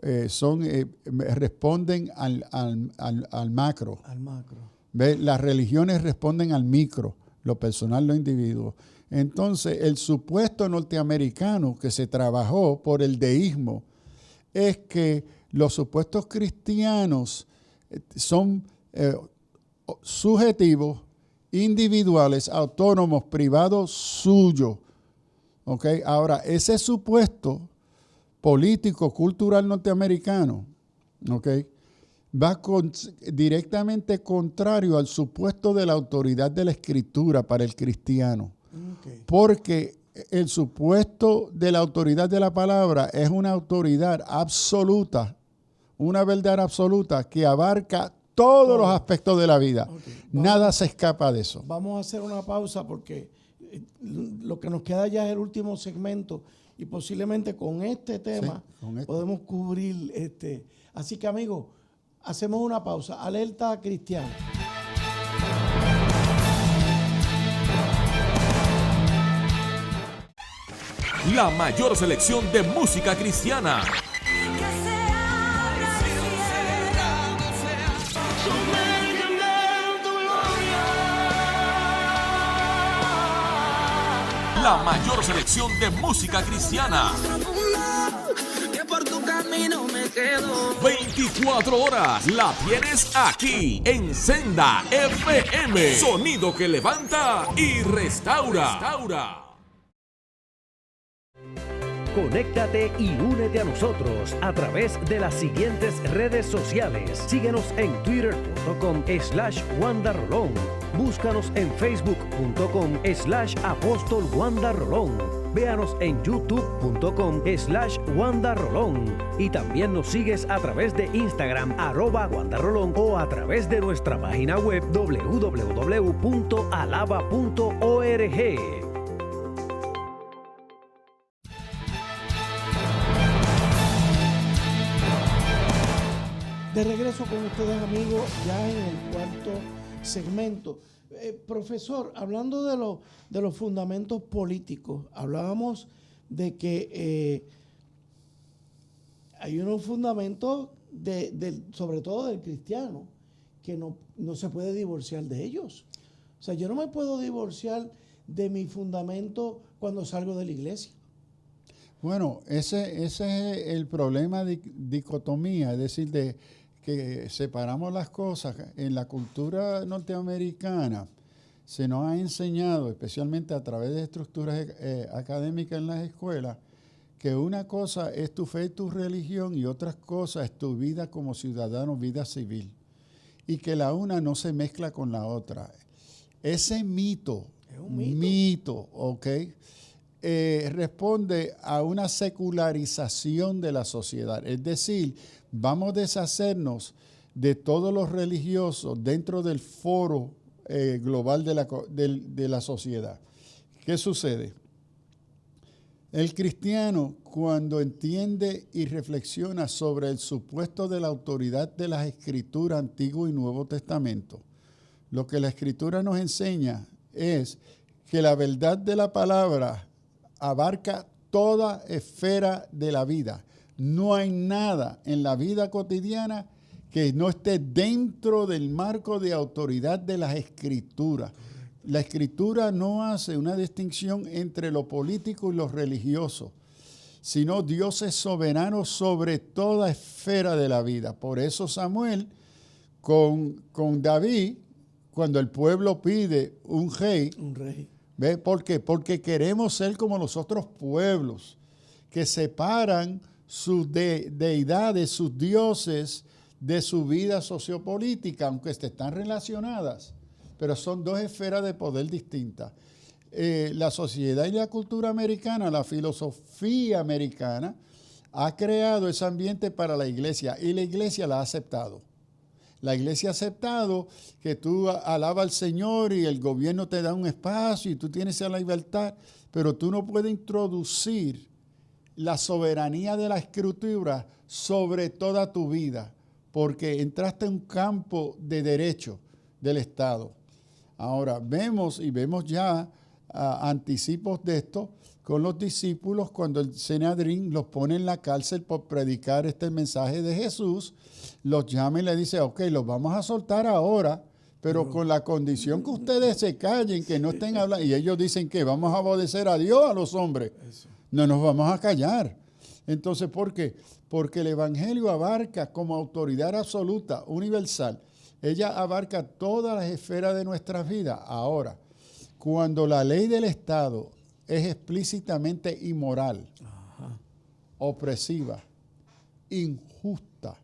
responden al macro. Al macro. ¿Ve? Las religiones responden al micro, lo personal, lo individuo. Entonces, el supuesto norteamericano que se trabajó por el deísmo es que los supuestos cristianos son subjetivos, individuales, autónomos, privados, suyos. ¿Okay? Ahora, ese supuesto político, cultural norteamericano, ¿okay?, va directamente contrario al supuesto de la autoridad de la Escritura para el cristiano. Okay. Porque el supuesto de la autoridad de la palabra es una autoridad absoluta, una verdad absoluta que abarca todos los aspectos de la vida. Okay. Nada se escapa de eso. Vamos a hacer una pausa porque lo que nos queda ya es el último segmento y posiblemente con este tema podemos cubrir este. Así que, amigos, hacemos una pausa. Alerta cristiana. La mayor selección de música cristiana. La mayor selección de música cristiana. 24 horas la tienes aquí en Senda FM. Sonido que levanta y restaura. Conéctate y únete a nosotros a través de las siguientes redes sociales. Síguenos en twitter.com/WandaRolón. Búscanos en facebook.com/Apóstol Wanda Rolón. Véanos en youtube.com/WandaRolón. Y también nos sigues a través de Instagram @WandaRolón o a través de nuestra página web www.alaba.org. De regreso con ustedes, amigos, ya en el cuarto segmento. Profesor, hablando de los fundamentos políticos, hablábamos de que hay unos fundamentos, sobre todo del cristiano, que no se puede divorciar de ellos. O sea, yo no me puedo divorciar de mi fundamento cuando salgo de la iglesia. Bueno, ese es el problema de dicotomía, es decir, de que separamos las cosas. En la cultura norteamericana se nos ha enseñado, especialmente a través de estructuras académicas en las escuelas, que una cosa es tu fe y tu religión y otra cosa es tu vida como ciudadano, vida civil, y que la una no se mezcla con la otra. Ese mito, ¿ok?, responde a una secularización de la sociedad. Es decir, vamos a deshacernos de todos los religiosos dentro del foro global de la sociedad. ¿Qué sucede? El cristiano, cuando entiende y reflexiona sobre el supuesto de la autoridad de las Escrituras, Antiguo y Nuevo Testamento, lo que la Escritura nos enseña es que la verdad de la palabra abarca toda esfera de la vida. No hay nada en la vida cotidiana que no esté dentro del marco de autoridad de las Escrituras. La Escritura no hace una distinción entre lo político y lo religioso, sino Dios es soberano sobre toda esfera de la vida. Por eso Samuel, con David, cuando el pueblo pide un rey, ¿ve? ¿Por qué? Porque queremos ser como los otros pueblos, que separan sus deidades, sus dioses, de su vida sociopolítica, aunque están relacionadas, pero son dos esferas de poder distintas. La sociedad y la cultura americana, la filosofía americana, ha creado ese ambiente para la iglesia y la iglesia la ha aceptado. La iglesia ha aceptado que tú alabas al Señor y el gobierno te da un espacio y tú tienes esa libertad, pero tú no puedes introducir la soberanía de la Escritura sobre toda tu vida, porque entraste en un campo de derecho del Estado. Ahora, vemos ya anticipos de esto con los discípulos cuando el Sanedrín los pone en la cárcel por predicar este mensaje de Jesús, los llama y le dice, ok, los vamos a soltar ahora, pero con la condición que ustedes se callen, que no estén hablando. Y ellos dicen que vamos a obedecer a Dios, a los hombres. No nos vamos a callar. Entonces, ¿por qué? Porque el Evangelio abarca como autoridad absoluta, universal. Ella abarca todas las esferas de nuestras vidas. Ahora, cuando la ley del Estado es explícitamente inmoral, opresiva, injusta,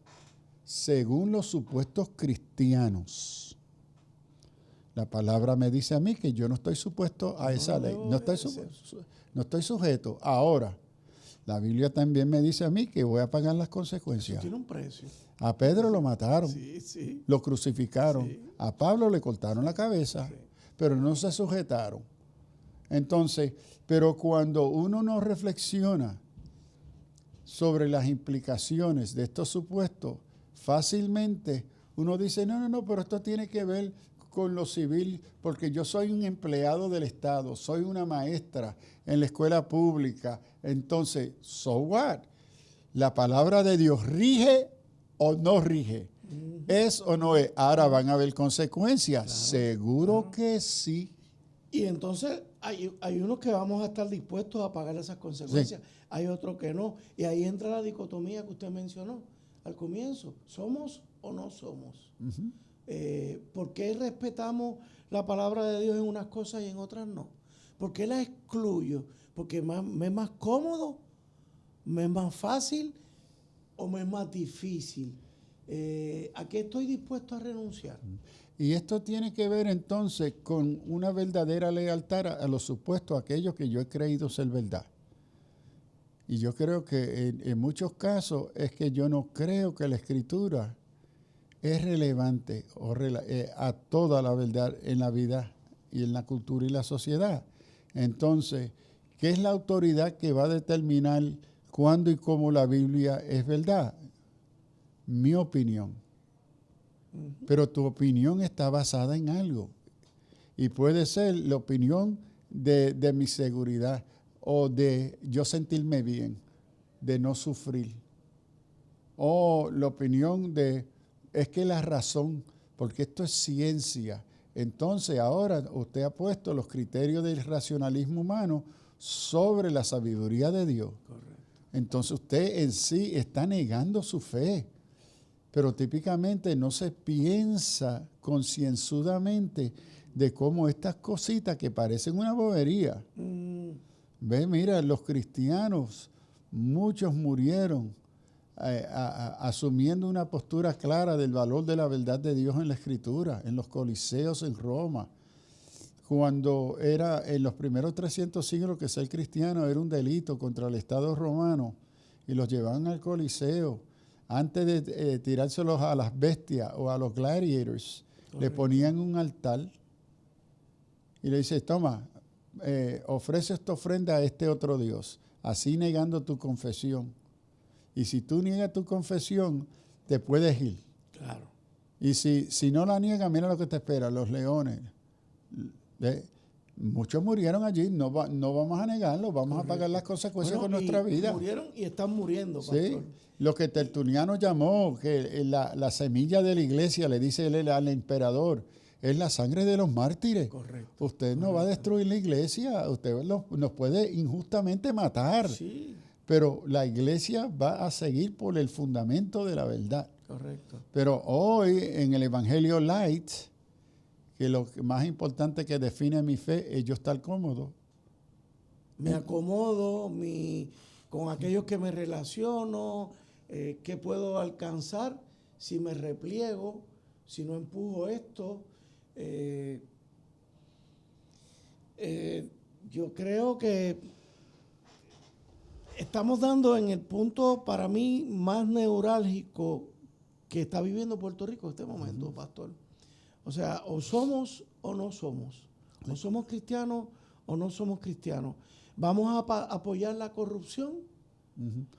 según los supuestos cristianos, la palabra me dice a mí que yo no estoy supuesto a esa ley, no estoy sujeto. Ahora, la Biblia también me dice a mí que voy a pagar las consecuencias. Eso tiene un precio. A Pedro lo mataron, Sí. lo crucificaron, Sí. a Pablo le cortaron la cabeza, pero no se sujetaron. Entonces, pero cuando uno no reflexiona sobre las implicaciones de estos supuestos, fácilmente uno dice, no, pero esto tiene que ver con lo civil, porque yo soy un empleado del Estado, soy una maestra en la escuela pública. Entonces, so what? La palabra de Dios rige o no rige. ¿Es o no es? Ahora van a haber consecuencias. Claro, seguro que sí. Y entonces hay unos que vamos a estar dispuestos a pagar esas consecuencias. Sí. Hay otros que no. Y ahí entra la dicotomía que usted mencionó al comienzo. ¿Somos o no somos? ¿Por qué respetamos la palabra de Dios en unas cosas y en otras no? ¿Por qué la excluyo? ¿Porque me es más cómodo? ¿Me es más fácil? ¿O me es más difícil? ¿A qué estoy dispuesto a renunciar? Y esto tiene que ver entonces con una verdadera lealtad a los supuestos, aquellos que yo he creído ser verdad. Y yo creo que en muchos casos es que yo no creo que la Escritura es relevante a toda la verdad en la vida y en la cultura y la sociedad. Entonces, ¿qué es la autoridad que va a determinar cuándo y cómo la Biblia es verdad? Mi opinión. Pero tu opinión está basada en algo. Y puede ser la opinión de mi seguridad o de yo sentirme bien, de no sufrir. O la opinión de, es que la razón, porque esto es ciencia. Entonces ahora usted ha puesto los criterios del racionalismo humano sobre la sabiduría de Dios. Correcto. Entonces usted en sí está negando su fe. Pero típicamente no se piensa concienzudamente de cómo estas cositas que parecen una bobería. Ve, mira, los cristianos, muchos murieron asumiendo una postura clara del valor de la verdad de Dios en la Escritura, en los coliseos en Roma. cuando era en los primeros 300 siglos que ser cristiano era un delito contra el Estado romano y los llevaban al Coliseo, antes de tirárselos a las bestias o a los gladiators, le ponían un altar y le dice, toma, ofrece esta ofrenda a este otro Dios, así negando tu confesión. Y si tú niegas tu confesión, te puedes ir. Claro. Y si no la niegas, mira lo que te espera, los leones. Muchos murieron allí, no vamos a negarlo, vamos a pagar las consecuencias con nuestra vida. Murieron y están muriendo, pastor. Sí, lo que Tertuliano llamó, que la semilla de la iglesia, le dice él al emperador, es la sangre de los mártires. Correcto. Usted no va a destruir la iglesia, usted nos puede injustamente matar, Sí. pero la iglesia va a seguir por el fundamento de la verdad. Correcto. Pero hoy en el Evangelio Light, que lo más importante que define mi fe es yo estar cómodo. Me acomodo con aquellos que me relaciono, qué puedo alcanzar si me repliego, si no empujo esto. Yo creo que estamos dando en el punto para mí más neurálgico que está viviendo Puerto Rico en este momento, pastor. O sea, o somos o no somos. O somos cristianos o no somos cristianos. Vamos a apoyar la corrupción,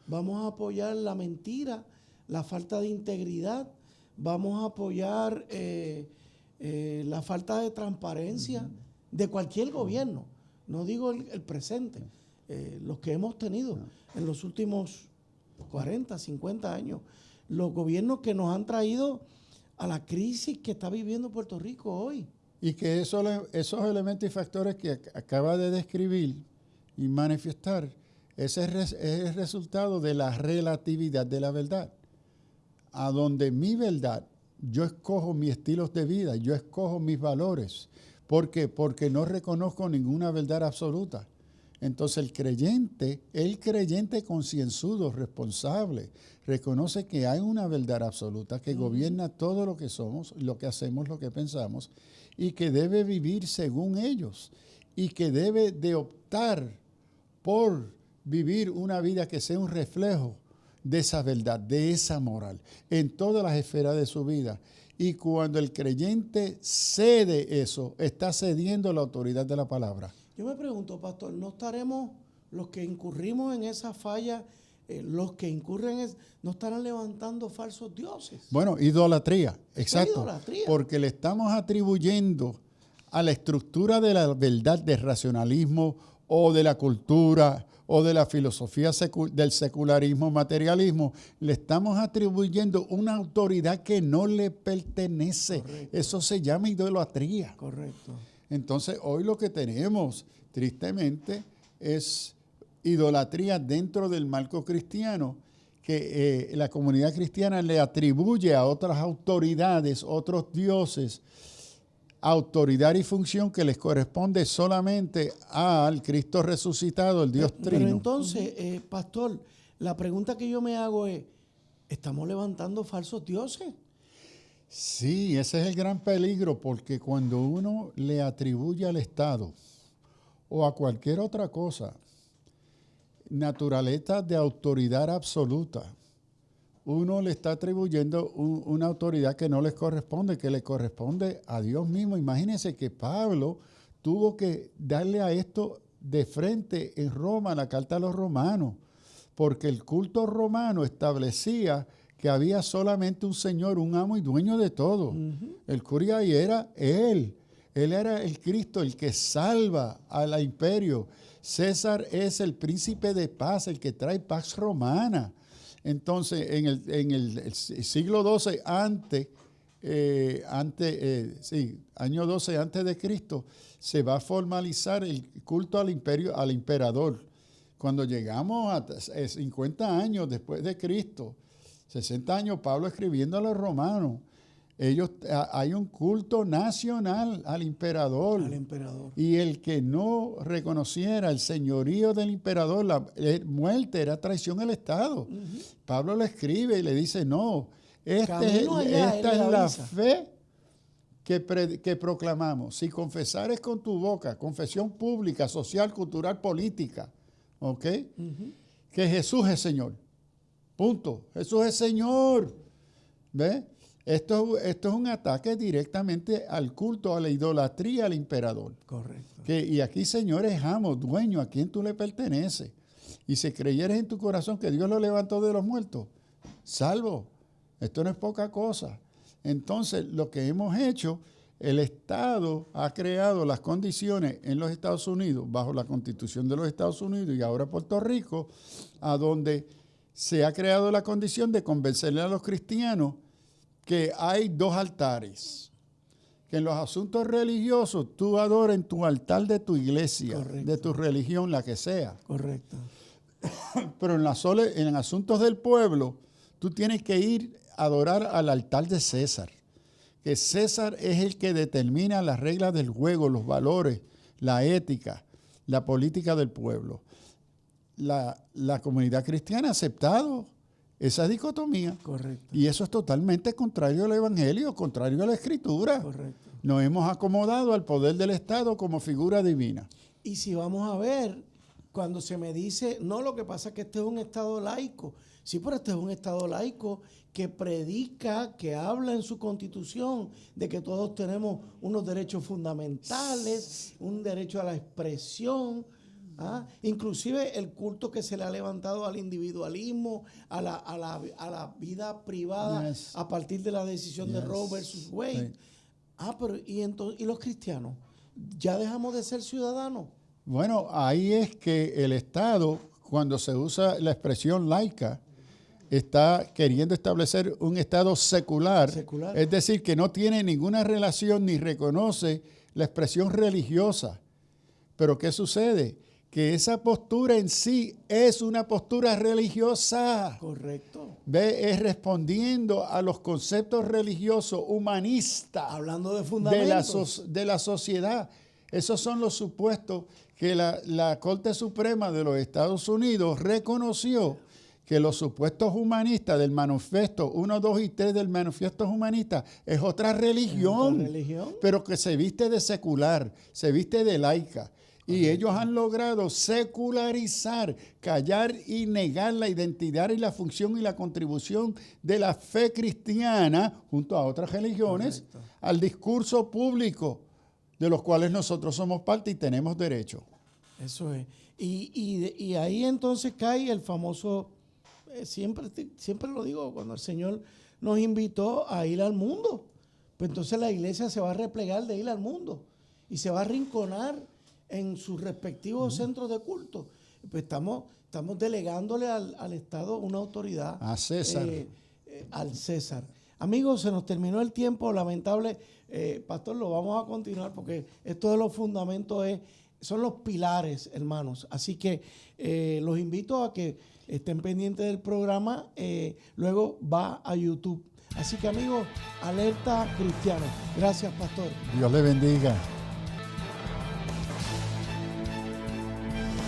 vamos a apoyar la mentira, la falta de integridad, vamos a apoyar la falta de transparencia de cualquier gobierno. No digo el presente, los que hemos tenido en los últimos 40, 50 años. Los gobiernos que nos han traído a la crisis que está viviendo Puerto Rico hoy. Y que esos elementos y factores que acaba de describir y manifestar, ese es el resultado de la relatividad de la verdad. A donde mi verdad, yo escojo mis estilos de vida, yo escojo mis valores. ¿Por qué? Porque no reconozco ninguna verdad absoluta. Entonces el creyente concienzudo, responsable, reconoce que hay una verdad absoluta que gobierna todo lo que somos, lo que hacemos, lo que pensamos, y que debe vivir según ellos, y que debe de optar por vivir una vida que sea un reflejo de esa verdad, de esa moral, en todas las esferas de su vida. Y cuando el creyente cede eso, está cediendo la autoridad de la palabra. Yo me pregunto, pastor, ¿no estaremos los que incurrimos en esa falla, los que incurren no estarán levantando falsos dioses? Bueno, idolatría, exacto. Idolatría. Porque le estamos atribuyendo a la estructura de la verdad del racionalismo o de la cultura o de la filosofía del secularismo, materialismo, le estamos atribuyendo una autoridad que no le pertenece. Correcto. Eso se llama idolatría. Correcto. Entonces, hoy lo que tenemos, tristemente, es idolatría dentro del marco cristiano, que la comunidad cristiana le atribuye a otras autoridades, otros dioses, autoridad y función que les corresponde solamente al Cristo resucitado, el Dios Trino. Pero entonces, pastor, la pregunta que yo me hago es, ¿estamos levantando falsos dioses? Sí, ese es el gran peligro, porque cuando uno le atribuye al Estado o a cualquier otra cosa naturaleza de autoridad absoluta, uno le está atribuyendo una autoridad que no les corresponde, que le corresponde a Dios mismo. Imagínense que Pablo tuvo que darle a esto de frente en Roma, la carta a los romanos, porque el culto romano establecía que había solamente un señor, un amo y dueño de todo. El curia y era él. Él era el Cristo, el que salva al imperio. César es el príncipe de paz, el que trae paz romana. Entonces, en el siglo XII año 12 antes de Cristo, se va a formalizar el culto al imperio, al emperador. Cuando llegamos a 50 años después de Cristo, 60 años, Pablo escribiendo a los romanos, hay un culto nacional al emperador. Al emperador. Y el que no reconociera el señorío del emperador, la muerte era traición al Estado. Pablo le escribe y le dice, no, esta es la fe que proclamamos, si confesares con tu boca, confesión pública, social, cultural, política, ¿ok? Que Jesús es Señor. Punto. Jesús es Señor. ¿Ves? Esto es un ataque directamente al culto, a la idolatría al emperador. Correcto. Y aquí Señor es amo, dueño, a quien tú le perteneces. Y si creyeres en tu corazón que Dios lo levantó de los muertos, salvo. Esto no es poca cosa. Entonces, lo que hemos hecho, el Estado ha creado las condiciones en los Estados Unidos, bajo la Constitución de los Estados Unidos y ahora Puerto Rico, a donde se ha creado la condición de convencerle a los cristianos que hay dos altares. Que en los asuntos religiosos tú adores en tu altar de tu iglesia, correcto, de tu religión, la que sea. Correcto. Pero en asuntos del pueblo, tú tienes que ir a adorar al altar de César. Que César es el que determina las reglas del juego, los valores, la ética, la política del pueblo. La comunidad cristiana ha aceptado esa dicotomía. Correcto. Y eso es totalmente contrario al Evangelio, contrario a la Escritura. Correcto. Nos hemos acomodado al poder del Estado como figura divina. Y si vamos a ver, cuando se me dice, no, lo que pasa es que este es un Estado laico. Sí, pero este es un Estado laico que predica, que habla en su Constitución de que todos tenemos unos derechos fundamentales, un derecho a la expresión, inclusive el culto que se le ha levantado al individualismo, a la vida privada, yes, a partir de la decisión, yes, de Roe versus Wade. Sí. Pero ¿y los cristianos? ¿Ya dejamos de ser ciudadanos? Bueno, ahí es que el Estado, cuando se usa la expresión laica, está queriendo establecer un Estado secular, es decir, que no tiene ninguna relación ni reconoce la expresión religiosa. Pero ¿qué sucede? Que esa postura en sí es una postura religiosa. Correcto. Es respondiendo a los conceptos religiosos humanistas. Hablando de fundamentos. De la sociedad. Esos son los supuestos que la Corte Suprema de los Estados Unidos reconoció, que los supuestos humanistas del manifiesto 1, 2 y 3 del manifiesto humanista es otra religión, pero que se viste de secular, se viste de laica. Y ellos han logrado secularizar, callar y negar la identidad y la función y la contribución de la fe cristiana junto a otras religiones, correcto, al discurso público de los cuales nosotros somos parte y tenemos derecho. Eso es. Y ahí entonces cae el famoso, siempre lo digo, cuando el Señor nos invitó a ir al mundo, pues entonces la iglesia se va a replegar de ir al mundo y se va a arrinconar en sus respectivos centros de culto. Pues estamos delegándole al Estado una autoridad. A César. Al César. Amigos, se nos terminó el tiempo, lamentable. Pastor, lo vamos a continuar porque esto de los fundamentos son los pilares, hermanos. Así que los invito a que estén pendientes del programa. Luego va a YouTube. Así que, amigos, Alerta Cristiano. Gracias, Pastor. Dios le bendiga.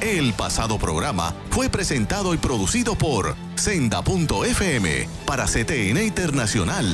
El pasado programa fue presentado y producido por Senda.fm para CTN Internacional.